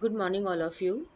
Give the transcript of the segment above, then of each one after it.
Good morning, all of you.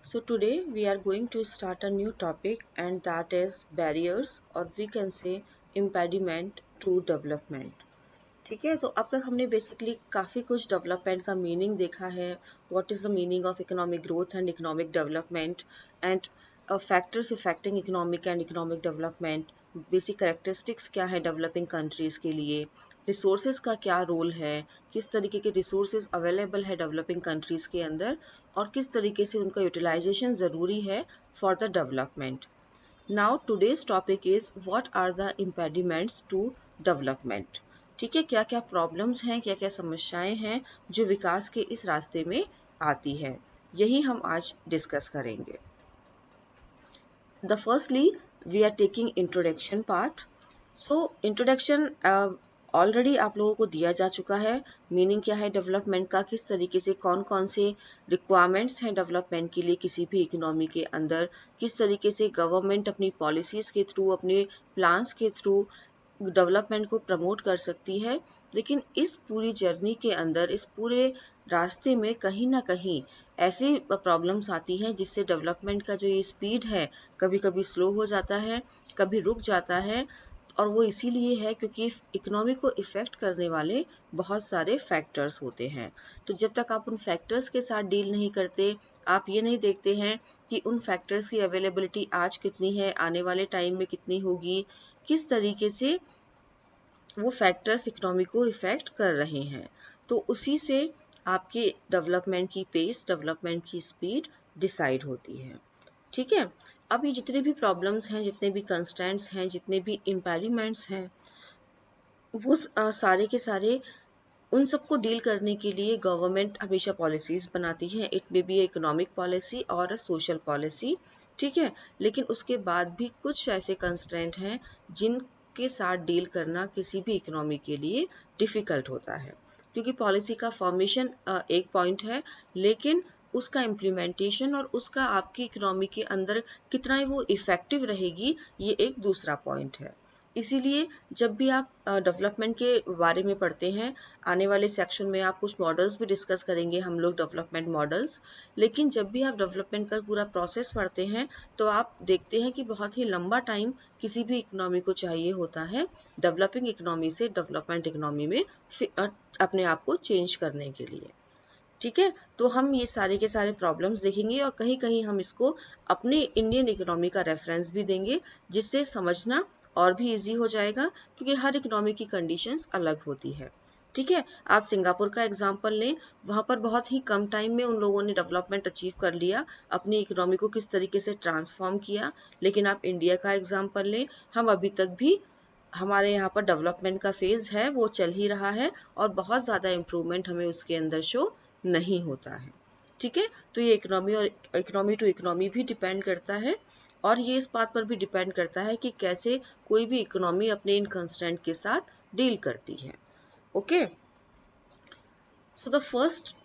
So, today we are going to start a new topic, and that is barriers, or we can say impediment to development. ठीक है, तो अब तक हमने basically काफ़ी कुछ development का meaning देखा है. What is the meaning of economic growth and economic development and factors affecting economic and economic development. Basic characteristics क्या है डेवलपिंग कंट्रीज़ के लिए, रिसोर्सेज का क्या रोल है, किस तरीके के रिसोर्सेज अवेलेबल है डेवलपिंग कंट्रीज़ के अंदर और किस तरीके से उनका यूटिलाइजेशन ज़रूरी है for the development. Now today's topic is what are the impediments to development. ठीक है, क्या क्या प्रॉब्लम्स हैं, क्या क्या समस्याएं हैं जो विकास के इस रास्ते में आती है, यही हम आज डिस्कस करेंगे. The firstly we are taking introduction part. So introduction already आप लोगों को दिया जा चुका है. मीनिंग क्या है डेवलपमेंट का, किस तरीके से कौन कौन से रिक्वायरमेंट्स हैं डेवलपमेंट के लिए किसी भी इकोनॉमी के अंदर, किस तरीके से गवर्नमेंट अपनी पॉलिसीज़ के थ्रू, अपने प्लान्स के थ्रू डेवलपमेंट को प्रमोट कर सकती है. लेकिन इस पूरी जर्नी के अंदर, इस पूरे रास्ते में कहीं ना कहीं ऐसी प्रॉब्लम्स आती हैं जिससे डेवलपमेंट का जो ये स्पीड है कभी कभी स्लो हो जाता है, कभी रुक जाता है. और वो इसीलिए है क्योंकि इकोनॉमी को इफ़ेक्ट करने वाले बहुत सारे फैक्टर्स होते हैं. तो जब तक आप उन फैक्टर्स के साथ डील नहीं करते, आप ये नहीं देखते हैं कि उन फैक्टर्स की अवेलेबिलिटी आज कितनी है, आने वाले टाइम में कितनी होगी, किस तरीके से वो फैक्टर्स इकोनॉमी को इफ़ेक्ट कर रहे हैं, तो उसी से आपके डेवलपमेंट की पेस, डेवलपमेंट की स्पीड डिसाइड होती है. ठीक है, अब ये जितने भी प्रॉब्लम्स हैं, जितने भी कंस्ट्रेंट्स हैं, जितने भी इम्पेरिमेंट्स हैं, वो सारे के सारे उन सबको डील करने के लिए गवर्नमेंट हमेशा पॉलिसीज़ बनाती है. It may be economic policy और सोशल पॉलिसी. ठीक है, लेकिन उसके बाद भी कुछ ऐसे कंस्ट्रेंट हैं जिनके साथ डील करना किसी भी इकोनॉमी के लिए डिफ़िकल्ट होता है. क्योंकि पॉलिसी का फॉर्मेशन एक पॉइंट है, लेकिन उसका इम्प्लीमेंटेशन और उसका आपकी इकोनॉमी के अंदर कितना वो इफ़ेक्टिव रहेगी, ये एक दूसरा पॉइंट है. इसीलिए जब भी आप डेवलपमेंट के बारे में पढ़ते हैं, आने वाले सेक्शन में आप कुछ मॉडल्स भी डिस्कस करेंगे हम लोग, डेवलपमेंट मॉडल्स. लेकिन जब भी आप डेवलपमेंट का पूरा प्रोसेस पढ़ते हैं तो आप देखते हैं कि बहुत ही लंबा टाइम किसी भी इकोनॉमी को चाहिए होता है डेवलपिंग इकोनॉमी से डेवलपमेंट इकोनॉमी में अपने आप को चेंज करने के लिए. ठीक है, तो हम ये सारे के सारे प्रॉब्लम्स देखेंगे और कहीं कहीं हम इसको अपने इंडियन इकोनॉमी का रेफरेंस भी देंगे, जिससे समझना और भी इजी हो जाएगा क्योंकि हर इकोनॉमी की कंडीशंस अलग होती है. ठीक है, आप सिंगापुर का एग्जांपल लें, वहाँ पर बहुत ही कम टाइम में उन लोगों ने डेवलपमेंट अचीव कर लिया, अपनी इकोनॉमी को किस तरीके से ट्रांसफॉर्म किया. लेकिन आप इंडिया का एग्जांपल लें, हम अभी तक भी, हमारे यहाँ पर डेवलपमेंट का फेज़ है वो चल ही रहा है और बहुत ज़्यादा इम्प्रूवमेंट हमें उसके अंदर शो नहीं होता है. ठीक है, तो ये इकोनॉमी और इकोनॉमी टू इकोनॉमी भी डिपेंड करता है और ये इस बात पर भी डिपेंड करता है कि कैसे कोई भी इकोनॉमी अपने इन कंस्ट्रेंट के साथ डील करती है. Okay, so the first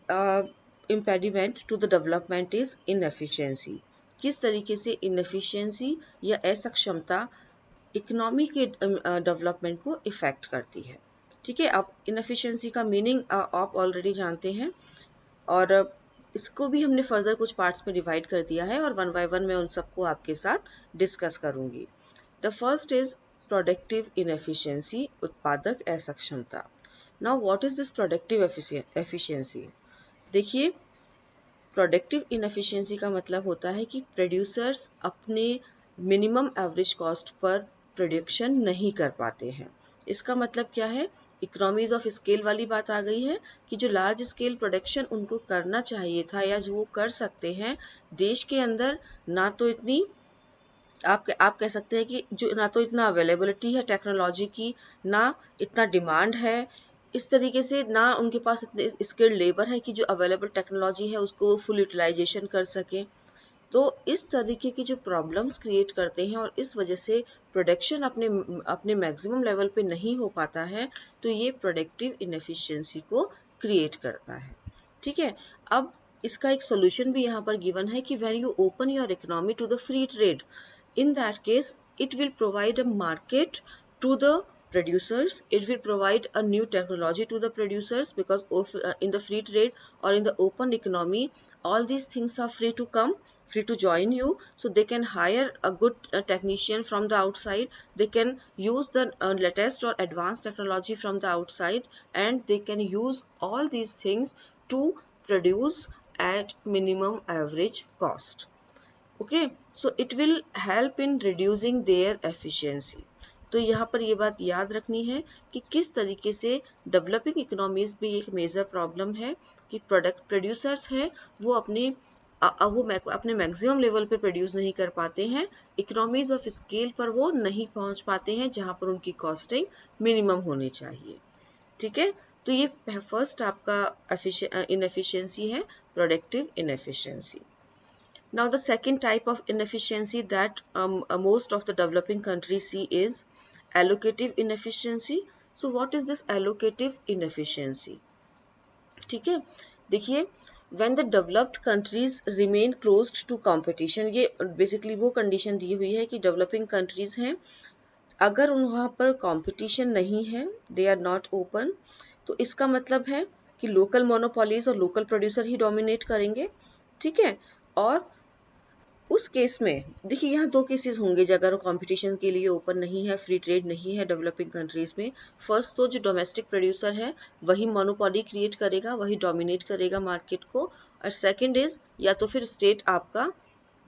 impediment to the development is inefficiency. किस तरीके से इनएफिशिएंसी या असक्षमता इकोनॉमी के डेवलपमेंट को इफ़ेक्ट करती है. ठीक है, आप इनएफिशिएंसी का मीनिंग आप ऑलरेडी जानते हैं और इसको भी हमने फर्दर कुछ पार्ट्स में डिवाइड कर दिया है और वन बाय वन मैं उन सबको आपके साथ डिस्कस करूंगी. The first is productive inefficiency, उत्पादक असक्षमता. Now what is this productive efficiency? देखिए, प्रोडक्टिव इनएफिशिएंसी का मतलब होता है कि प्रोड्यूसर्स अपने मिनिमम एवरेज कॉस्ट पर प्रोडक्शन नहीं कर पाते हैं. इसका मतलब क्या है? इकोनॉमीज ऑफ स्केल वाली बात आ गई है कि जो लार्ज स्केल प्रोडक्शन उनको करना चाहिए था या जो वो कर सकते हैं देश के अंदर, ना तो इतनी आप कह सकते हैं कि जो ना तो इतना अवेलेबिलिटी है टेक्नोलॉजी की, ना इतना डिमांड है. इस तरीके से ना उनके पास इतने स्किल्ड लेबर है कि जो अवेलेबल टेक्नोलॉजी है उसको फुल यूटिलाइजेशन कर सके. तो इस तरीके की जो प्रॉब्लम्स क्रिएट करते हैं और इस वजह से प्रोडक्शन अपने अपने मैक्सिमम लेवल पे नहीं हो पाता है, तो ये प्रोडक्टिव इनएफिशिएंसी को क्रिएट करता है. ठीक है, अब इसका एक सोल्यूशन भी यहाँ पर गिवन है कि when you open your economy to the free trade, in that case it will provide a market to the producers. It will provide a new technology to the producers, because in the free trade or in the open economy, all these things are free to come, free to join you. So they can hire a good technician from the outside. They can use the latest or advanced technology from the outside, and they can use all these things to produce at minimum average cost. Okay, so it will help in reducing there efficiency. तो यहाँ पर ये बात याद रखनी है कि किस तरीके से डेवलपिंग इकोनॉमीज में एक मेजर प्रॉब्लम है कि प्रोडक्ट प्रोड्यूसर्स है वो अपने मैक्सिमम लेवल पे प्रोड्यूस नहीं कर पाते हैं, इकोनॉमीज ऑफ स्केल पर वो नहीं पहुंच पाते हैं जहां पर उनकी कॉस्टिंग मिनिमम होनी चाहिए। ठीक है, तो ये फर्स्ट आपका इनएफिशिएंसी है, productive inefficiency. Now the second type of inefficiency that most of the developing countries see is allocative inefficiency. So what is this allocative inefficiency? ठीक है, देखिए, when the developed countries remain closed to competition, ये basically वो condition दी हुई है कि developing countries हैं, अगर वहाँ पर competition नहीं है, they are not open, तो इसका मतलब है कि local monopolies और local producer ही dominate करेंगे। ठीक है, और उस केस में देखिए यहाँ दो केसेस होंगे अगर कंपटीशन के लिए ओपन नहीं है, फ्री ट्रेड नहीं है डेवलपिंग कंट्रीज में। फर्स्ट तो जो डोमेस्टिक प्रोड्यूसर है वही मोनोपोली क्रिएट करेगा, वही डोमिनेट करेगा मार्केट को, और सेकंड इज या तो फिर स्टेट आपका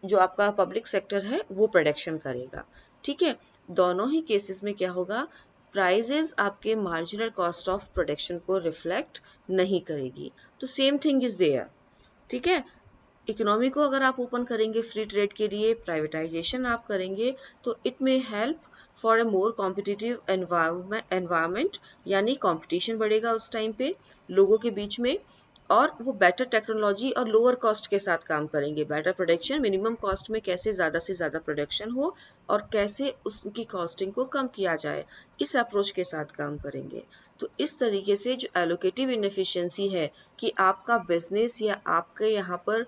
जो आपका पब्लिक सेक्टर है वो प्रोडक्शन करेगा। ठीक है, दोनों ही केसेस में क्या होगा, प्राइजेस आपके मार्जिनल कॉस्ट ऑफ प्रोडक्शन को रिफ्लेक्ट नहीं करेगी। तो सेम थिंग इज देयर। ठीक है, इकोनॉमी को अगर आप ओपन करेंगे फ्री ट्रेड के लिए, प्राइवेटाइजेशन आप करेंगे, तो it may help for a more competitive environment, यानी कंपटीशन बढ़ेगा उस टाइम पे लोगों के बीच में, और वो बेटर टेक्नोलॉजी और लोअर कॉस्ट के साथ काम करेंगे। बेटर प्रोडक्शन, मिनिमम कॉस्ट में कैसे ज़्यादा से ज़्यादा प्रोडक्शन हो और कैसे उसकी कॉस्टिंग को कम किया जाए, इस अप्रोच के साथ काम करेंगे। तो इस तरीके से जो एलोकेटिव इनएफिशिएंसी है कि आपका बिजनेस या आपके यहाँ पर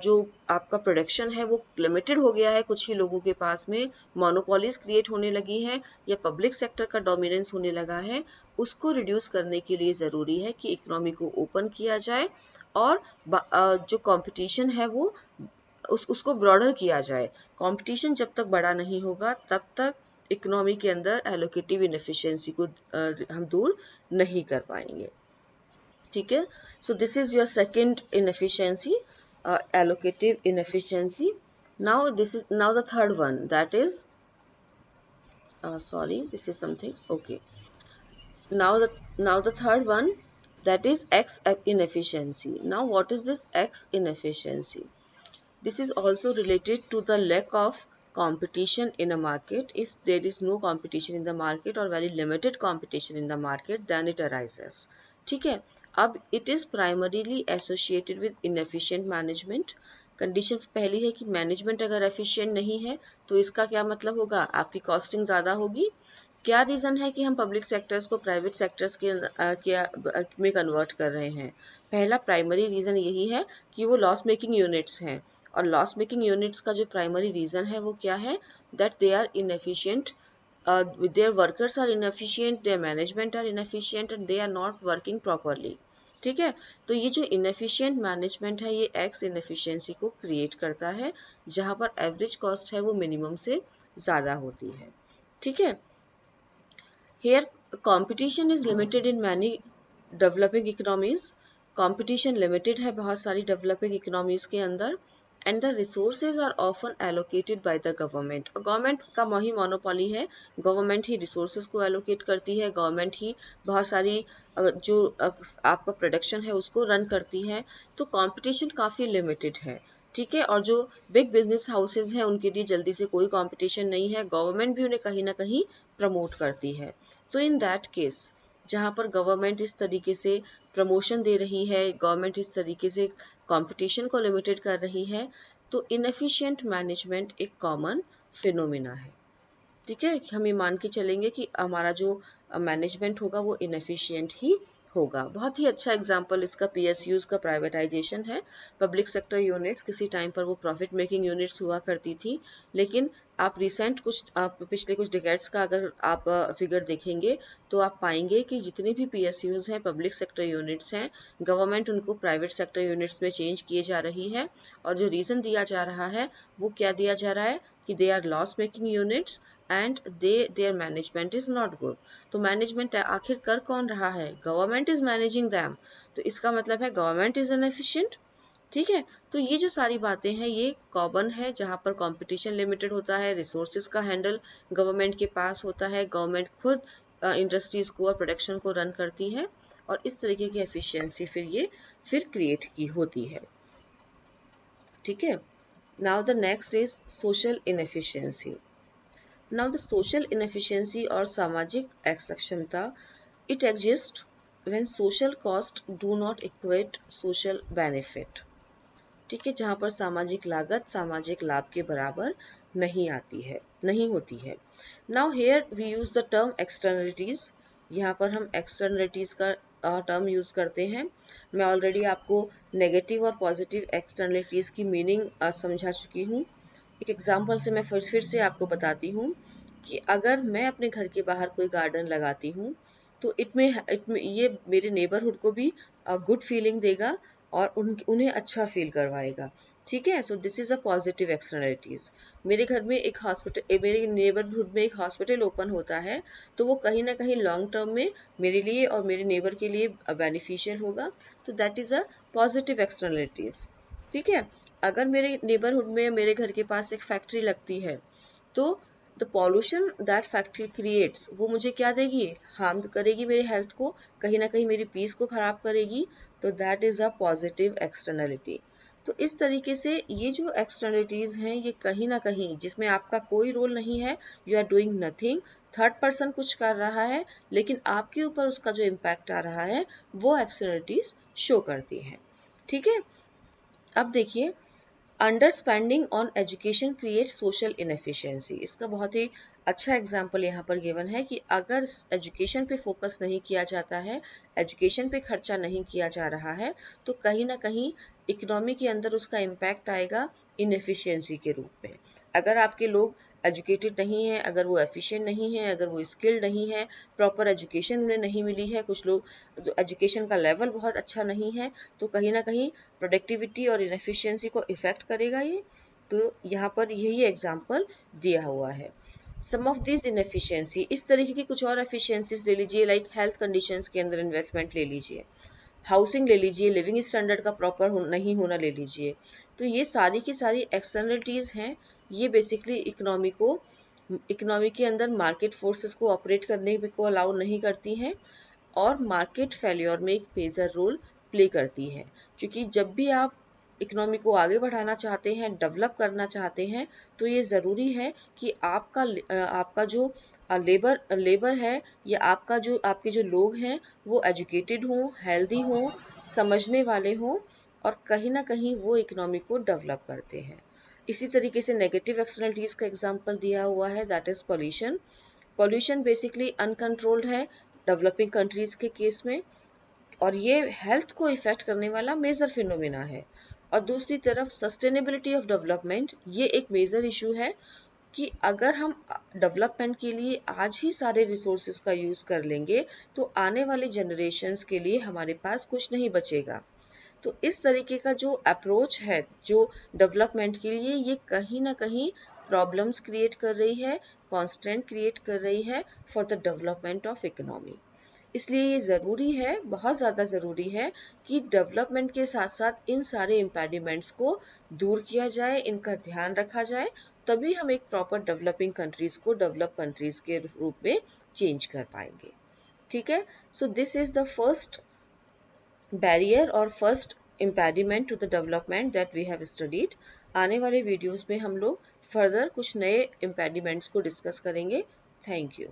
जो आपका प्रोडक्शन है वो लिमिटेड हो गया है कुछ ही लोगों के पास में, मोनोपोलीज क्रिएट होने लगी है या पब्लिक सेक्टर का डोमिनेंस होने लगा है, उसको रिड्यूस करने के लिए ज़रूरी है कि इकोनॉमी को ओपन किया जाए और जो कंपटीशन है वो उसको ब्रॉडर किया जाए। कंपटीशन जब तक बड़ा नहीं होगा तब तक इकोनॉमी के अंदर एलोकेटिव इनएफिशिएंसी को हम दूर नहीं कर पाएंगे। ठीक है, so this is your second inefficiency, allocative inefficiency. Now the third one, that is sorry, this is something, okay, now the third one, that is X inefficiency. Now what is this X inefficiency? This is also related to the lack of competition in a market. If there is no competition in the market or very limited competition in the market, then it arises. ठीक है, अब it is primarily associated with inefficient management. Condition पहली है कि management अगर efficient नहीं है तो इसका क्या मतलब होगा, आपकी कॉस्टिंग ज़्यादा होगी। क्या रीज़न है कि हम पब्लिक सेक्टर्स को प्राइवेट सेक्टर्स में कन्वर्ट कर रहे हैं? पहला प्राइमरी रीज़न यही है कि वो लॉस मेकिंग यूनिट्स हैं, और लॉस मेकिंग यूनिट्स का जो प्राइमरी रीज़न है वो क्या है, that they are inefficient, their workers are inefficient, their management are inefficient and they are not working properly. ठीक है, तो ये जो इनएफिशिएंट मैनेजमेंट है ये एक्स इनएफिशिएंसी को क्रिएट करता है, जहां पर एवरेज कॉस्ट है वो मिनिमम से ज़्यादा होती है। ठीक है, here competition is limited in many developing economies. Competition limited है बहुत सारी डेवलपिंग इकोनॉमीज के अंदर, and the resources are often allocated by the government. Government का वही मोनोपोली है, गवर्नमेंट ही रिसोर्सेज को एलोकेट करती है, गवर्नमेंट ही बहुत सारी जो आपका प्रोडक्शन है उसको रन करती है, तो कंपटीशन काफ़ी लिमिटेड है। ठीक है, और जो बिग बिजनेस हाउसेज हैं उनके लिए जल्दी से कोई कंपटीशन नहीं है, गवर्नमेंट भी उन्हें कहीं ना कहीं प्रमोट करती है। तो इन दैट केस जहाँ पर गवर्नमेंट इस तरीके से प्रमोशन दे रही है, गवर्नमेंट इस तरीके से कंपटीशन को लिमिटेड कर रही है, तो इनएफिशिएंट मैनेजमेंट एक कॉमन फिनोमिना है। ठीक है, हम ये मान के चलेंगे कि हमारा जो मैनेजमेंट होगा वो इनएफिशिएंट ही होगा। बहुत ही अच्छा एग्जाम्पल इसका पीएसयूज का प्राइवेटाइजेशन है। पब्लिक सेक्टर यूनिट्स किसी टाइम पर वो प्रॉफिट मेकिंग यूनिट्स हुआ करती थी, लेकिन आप पिछले कुछ डिकेड्स का अगर आप फिगर देखेंगे तो आप पाएंगे कि जितने भी पीएसयूज हैं, पब्लिक सेक्टर यूनिट्स हैं, गवर्नमेंट उनको प्राइवेट सेक्टर यूनिट्स में चेंज किए जा रही है। और जो रीजन दिया जा रहा है वो क्या दिया जा रहा है कि they are loss making units and their management is not good. तो मैनेजमेंट आखिर कर कौन रहा है? Government is managing them. तो इसका मतलब है गवर्नमेंट इज इनएफिशिएंट। ठीक है, तो ये जो सारी बातें हैं ये कॉमन है, जहां पर कंपटीशन लिमिटेड होता है, रिसोर्सेज का हैंडल गवर्नमेंट के पास होता है, गवर्नमेंट खुद इंडस्ट्रीज को और प्रोडक्शन को रन करती है, और इस तरीके की एफिशिएंसी फिर क्रिएट की होती है। ठीक है, now the next is social inefficiency. Now the social inefficiency और सामाजिक असक्षमता, it exists when social cost do not equate social benefit। ठीक है, जहां पर सामाजिक लागत सामाजिक लाभ के बराबर नहीं होती है। Now here we use the term externalities. यहाँ पर हम एक्सटर्नलिटीज का टर्म यूज करते हैं। मैं ऑलरेडी आपको नेगेटिव और पॉजिटिव एक्सटर्नलिटीज की मीनिंग समझा चुकी हूँ। एक एग्जाम्पल से मैं फिर से आपको बताती हूँ कि अगर मैं अपने घर के बाहर कोई गार्डन लगाती हूँ तो इट में ये मेरे नेबरहुड को भी गुड फीलिंग देगा और उन्हें अच्छा फील करवाएगा। ठीक है, so this is a positive externalities. मेरे नेबरहुड में एक हॉस्पिटल ओपन होता है तो वो कहीं ना कहीं लॉन्ग टर्म में मेरे लिए और मेरे नेबर के लिए बेनिफिशियल होगा। तो that is a positive externalities. ठीक है, अगर मेरे नेबरहुड में मेरे घर के पास एक फैक्ट्री लगती है तो the pollution that factory creates वो मुझे क्या देगी? हार्म करेगी मेरे हेल्थ को, कहीं ना कहीं मेरी पीस को खराब करेगी। तो that is a positive externality. तो इस तरीके से ये जो एक्सटर्नलिटीज हैं ये कहीं ना कहीं जिसमें आपका कोई रोल नहीं है, you are doing nothing, third person कुछ कर रहा है लेकिन आपके ऊपर उसका जो इम्पैक्ट आ रहा है वो एक्सटर्नलिटीज शो करती हैं। ठीक है, अब देखिए, under spending on education create social inefficiency. इसका बहुत ही अच्छा एग्जाम्पल यहाँ पर गिवन है कि अगर एजुकेशन पे फोकस नहीं किया जाता है, एजुकेशन पे खर्चा नहीं किया जा रहा है, तो कहीं ना कहीं इकोनॉमी के अंदर उसका इम्पैक्ट आएगा इनएफिशिएंसी के रूप में। अगर आपके लोग एजुकेटेड नहीं है, अगर वो एफिशिएंट नहीं है, अगर वो स्किल्ड नहीं है, प्रॉपर एजुकेशन उन्हें नहीं मिली है, कुछ लोग एजुकेशन का लेवल बहुत अच्छा नहीं है, तो कहीं ना कहीं प्रोडक्टिविटी और इनएफिशिएंसी को इफेक्ट करेगा ये। तो यहाँ पर यही एग्जाम्पल दिया हुआ है। सम ऑफ दिस इनएफिशिएंसी, इस तरीके की कुछ और एफिशिएंसीज ले लीजिए, लाइक हेल्थ कंडीशंस के अंदर इन्वेस्टमेंट ले लीजिए, हाउसिंग ले लीजिए, लिविंग स्टैंडर्ड का प्रॉपर नहीं होना ले लीजिए। तो ये सारी की सारी एक्सटर्नलिटीज हैं। ये बेसिकली इकोनॉमी के अंदर मार्केट फोर्सेस को ऑपरेट करने को अलाउ नहीं करती हैं और मार्केट फेल्योर में एक मेजर रोल प्ले करती है। क्योंकि जब भी आप इकोनॉमी को आगे बढ़ाना चाहते हैं, डेवलप करना चाहते हैं, तो ये ज़रूरी है कि आपका जो लेबर है या आपके जो लोग हैं वो एजुकेटेड हों, हेल्दी हों, समझने वाले हों और कहीं ना कहीं वो इकोनॉमी को डेवलप करते हैं। इसी तरीके से नेगेटिव एक्सटर्नलिटीज का एग्जांपल दिया हुआ है, that is pollution. Pollution basically uncontrolled है डेवलपिंग कंट्रीज के केस में, और ये हेल्थ को इफेक्ट करने वाला मेजर फिनोमिना है। और दूसरी तरफ सस्टेनेबिलिटी ऑफ डेवलपमेंट, ये एक मेजर इशू है कि अगर हम डेवलपमेंट के लिए आज ही सारे रिसोर्सेज का यूज कर लेंगे तो आने वाले जनरेशन्स के लिए हमारे पास कुछ नहीं बचेगा। तो इस तरीके का जो अप्रोच है जो डेवलपमेंट के लिए, ये कहीं ना कहीं प्रॉब्लम्स क्रिएट कर रही है, कॉन्स्टेंट क्रिएट कर रही है for the development of economy. इसलिए ये ज़रूरी है, बहुत ज़्यादा ज़रूरी है कि डेवलपमेंट के साथ साथ इन सारे इम्पेडिमेंट्स को दूर किया जाए, इनका ध्यान रखा जाए, तभी हम एक प्रॉपर डेवलपिंग कंट्रीज को डेवलप कंट्रीज के रूप में चेंज कर पाएंगे। ठीक है, so this is the first barrier और first impediment to the development that we have studied. आने वाले वीडियोस में हम लोग फर्दर कुछ नए इम्पेडिमेंट्स को डिस्कस करेंगे। Thank you.